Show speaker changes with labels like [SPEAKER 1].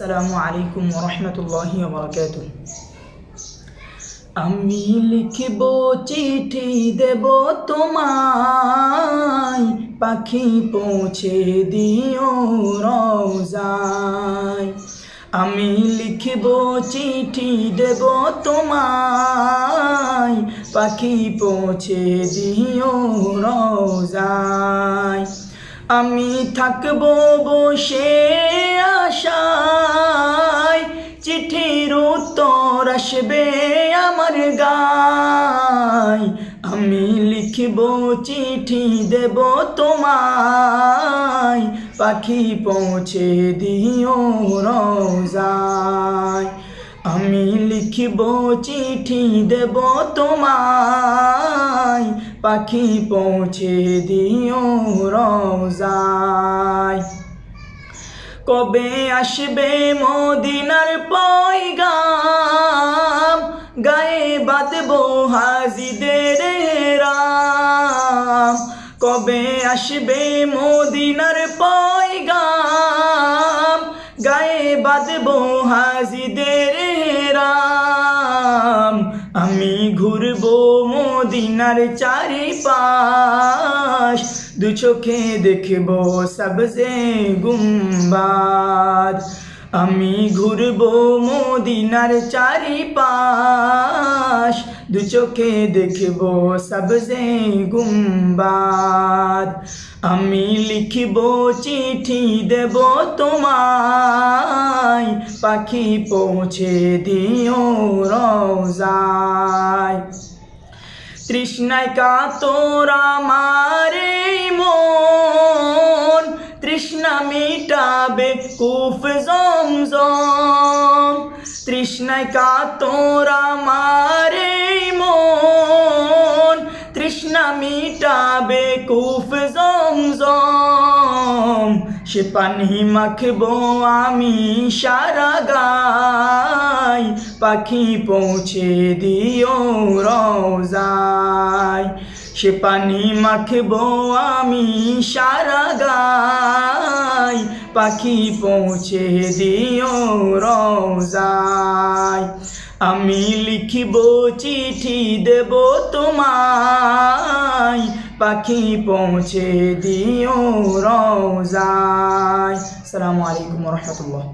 [SPEAKER 1] আসসালামু আলাইকুম ওয়া রাহমাতুল্লাহি ওয়া বারাকাতুহু। আমি লিখব চিঠি দেব তোমায়, পাখি পৌঁছে দিও রওজায়। আমি লিখব চিঠি দেব তোমায়, পাখি পৌঁছে দিও রওজায়। আমি থাকব বসে আশায়, চিঠির উত্তর আসবে আমার গায়। আমি লিখব চিঠি দেব তোমায়, পাখি পৌঁছে দিও রওজায়। আমি লিখব চিঠি দেব তোমায়, পাখি পৌঁছে দিও রওজায়। কবে আসবে মদিনার পয়গাম, গায়ে বাঁধবো হাজিদের রাম। কবে আসবে মদিনার পয়গাম, গায়ে বাঁধবো হাজিদের রাম। আমি ঘুরবো মদিনার চারিপাশ, দু চোখে দেখবো সবজে গুম্বাদ। আমি ঘুরবো মদিনার চারিপাশ, দু চোখে দেখবো সবজে গুম্বাদ। আমি লিখব চিঠি দেব তোমায়, পাখি পৌঁছে দিও রওজায়। তৃষ্ণায় কাতর আমার মন, তৃষ্ণা মিটাবে কুফ জমজম। তৃষ্ণায় কাতর আমার মন, তৃষ্ণা মিটাবে কুফ জমজম। সে পানি মাখবো আমি সারা গায়, পাখি পৌঁছে দিও রওজায়। সে পানি মাখবো আমি সারা গায়, পাখি পৌঁছে দিও রওজায়। আমি লিখব চিঠি দেব তোমায়, পাখি পৌঁছে দিও রওজায়। আসসালামু আলাইকুম ওয়া রাহমাতুল্লাহ।